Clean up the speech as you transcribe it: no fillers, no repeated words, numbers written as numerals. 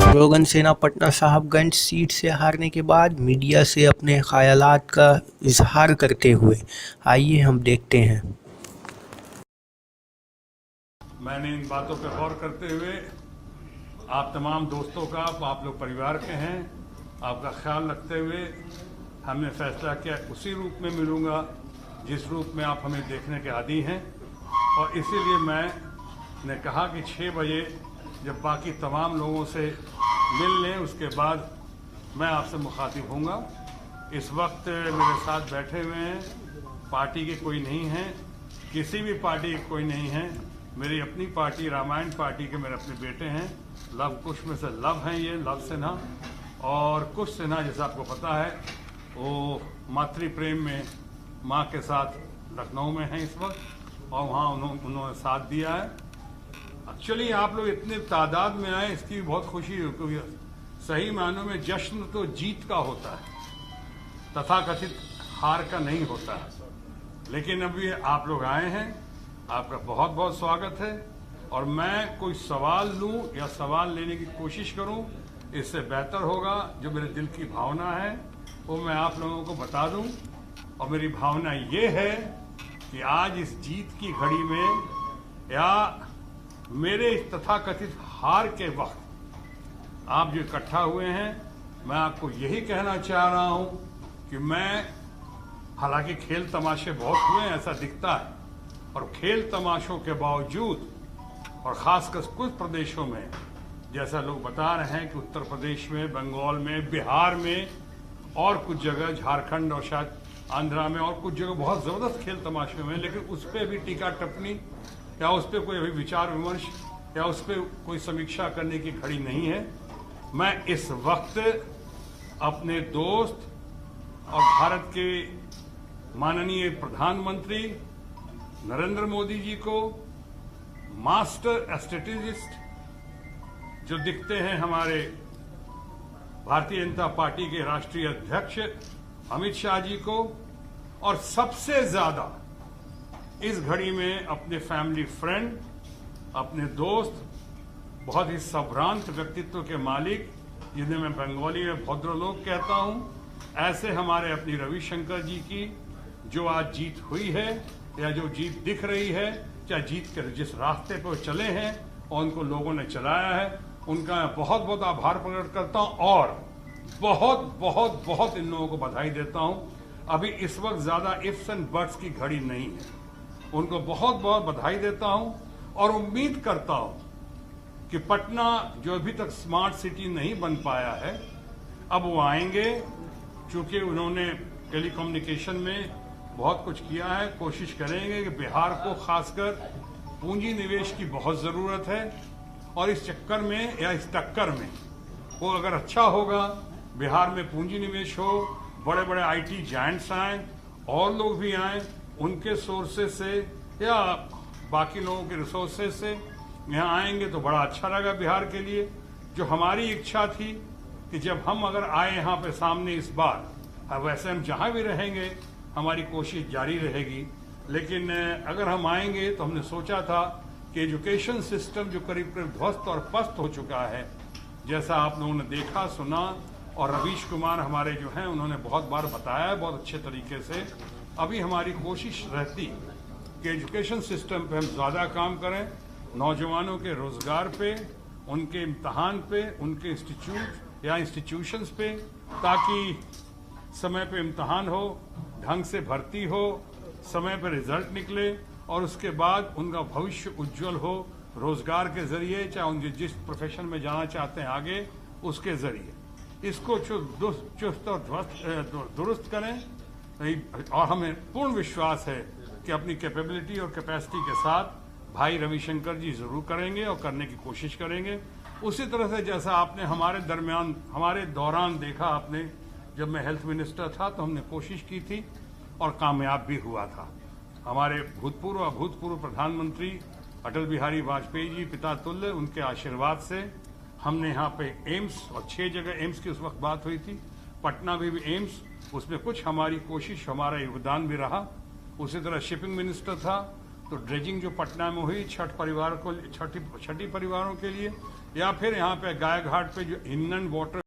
Shatrughan Sinha Patna Sahibganj seat से हारने के बाद मीडिया से अपने ख्यालात का इजहार करते हुए, आइए हम देखते हैं। मैंने इन बातों पर गौर करते हुए आप तमाम दोस्तों का, आप लोग परिवार के हैं, आपका ख्याल रखते हुए हमने फैसला किया उसी रूप में मिलूंगा जिस रूप में आप हमें देखने के आदी हैं। और इसीलिए मैंने कहा कि 6 बजे जब बाकी तमाम लोगों से मिल लें उसके बाद मैं आपसे मुखातिब होऊंगा। इस वक्त मेरे साथ बैठे हुए हैं, पार्टी के कोई नहीं हैं, किसी भी पार्टी के कोई नहीं है। मेरी अपनी पार्टी रामायण पार्टी के मेरे अपने बेटे हैं, लव कुश में से लव हैं, ये लव सिन्हा और कुश सिन्हा, जैसा आपको पता है वो मातृ प्रेम में माँ के साथ लखनऊ में हैं इस वक्त और वहाँ उन्होंने साथ दिया है। एक्चुअली आप लोग इतने तादाद में आए इसकी भी बहुत खुशी है, क्योंकि सही मायनों में जश्न तो जीत का होता है, तथाकथित हार का नहीं होता है। लेकिन अभी आप लोग आए हैं, आपका बहुत बहुत स्वागत है। और मैं कोई सवाल लूं या सवाल लेने की कोशिश करूं, इससे बेहतर होगा जो मेरे दिल की भावना है वो मैं आप लोगों को बता दूं। और मेरी भावना ये है कि आज इस जीत की घड़ी में या मेरे इस तथाकथित हार के वक्त आप जो इकट्ठा हुए हैं, मैं आपको यही कहना चाह रहा हूं कि मैं, हालांकि खेल तमाशे बहुत हुए हैं ऐसा दिखता है, और खेल तमाशों के बावजूद और खासकर कुछ प्रदेशों में, जैसा लोग बता रहे हैं कि उत्तर प्रदेश में, बंगाल में, बिहार में और कुछ जगह झारखंड और शायद आंध्रा में और कुछ जगह बहुत जबरदस्त खेल तमाशे में, लेकिन उस पर भी टीका टिप्पणी या उस पर कोई अभी विचार विमर्श या उस पर कोई समीक्षा करने की घड़ी नहीं है। मैं इस वक्त अपने दोस्त और भारत के माननीय प्रधानमंत्री नरेंद्र मोदी जी को, मास्टर स्ट्रेटेजिस्ट जो दिखते हैं हमारे भारतीय जनता पार्टी के राष्ट्रीय अध्यक्ष अमित शाह जी को, और सबसे ज्यादा इस घड़ी में अपने फैमिली फ्रेंड, अपने दोस्त, बहुत ही संभ्रांत व्यक्तित्व के मालिक, जिन्हें मैं बंगाली में भद्रलोक कहता हूं, ऐसे हमारे अपनी रविशंकर जी की जो आज जीत हुई है या जो जीत दिख रही है, चाहे जीत के जिस रास्ते पर चले हैं और उनको लोगों ने चलाया है, उनका मैं बहुत बहुत आभार प्रकट करता हूं और बहुत बहुत बहुत इन लोगों को बधाई देता हूं। अभी इस वक्त ज्यादा इफ्स एंड बट्स की घड़ी नहीं है, उनको बहुत बहुत बधाई देता हूं और उम्मीद करता हूं कि पटना जो अभी तक स्मार्ट सिटी नहीं बन पाया है, अब वो आएंगे, चूंकि उन्होंने टेलीकम्युनिकेशन में बहुत कुछ किया है। कोशिश करेंगे कि बिहार को खासकर पूंजी निवेश की बहुत जरूरत है और इस चक्कर में या इस टक्कर में वो अगर अच्छा होगा, बिहार में पूंजी निवेश हो, बड़े बड़े आईटी जायंट्स आए और लोग भी आए, उनके सोर्सेज से या बाकी लोगों के रिसोर्सेज से यहाँ आएंगे तो बड़ा अच्छा रहेगा बिहार के लिए। जो हमारी इच्छा थी कि जब हम अगर आए यहाँ पे सामने इस बार, वैसे हम जहाँ भी रहेंगे हमारी कोशिश जारी रहेगी, लेकिन अगर हम आएंगे तो हमने सोचा था कि एजुकेशन सिस्टम जो करीब करीब ध्वस्त और पस्त हो चुका है, जैसा आप लोगों ने देखा सुना, और रवीश कुमार हमारे जो हैं उन्होंने बहुत बार बताया है बहुत अच्छे तरीके से। अभी हमारी कोशिश रहती कि एजुकेशन सिस्टम पे हम ज़्यादा काम करें, नौजवानों के रोजगार पे, उनके इम्तहान पे, उनके इंस्टीट्यूट या इंस्टीट्यूशंस पे, ताकि समय पे इम्तहान हो, ढंग से भर्ती हो, समय पर रिजल्ट निकले और उसके बाद उनका भविष्य उज्जवल हो रोजगार के जरिए, चाहे उनके जिस प्रोफेशन में जाना चाहते हैं आगे उसके जरिए। इसको चुस्त और दुरुस्त करें और हमें पूर्ण विश्वास है कि अपनी कैपेबिलिटी और कैपेसिटी के साथ भाई रविशंकर जी जरूर करेंगे और करने की कोशिश करेंगे। उसी तरह से जैसा आपने हमारे दौरान देखा, आपने जब मैं हेल्थ मिनिस्टर था तो हमने कोशिश की थी और कामयाब भी हुआ था। हमारे भूतपूर्व प्रधानमंत्री अटल बिहारी वाजपेयी जी पिता तुल्य, उनके आशीर्वाद से हमने यहाँ पे एम्स, और 6 जगह एम्स की उस वक्त बात हुई थी, पटना में भी एम्स, उसमें कुछ हमारी कोशिश, हमारा योगदान भी रहा। उसी तरह शिपिंग मिनिस्टर था, तो ड्रेजिंग जो पटना में हुई छठी परिवारों के लिए, या फिर यहाँ पे गाय घाट पे जो इनलैंड वाटर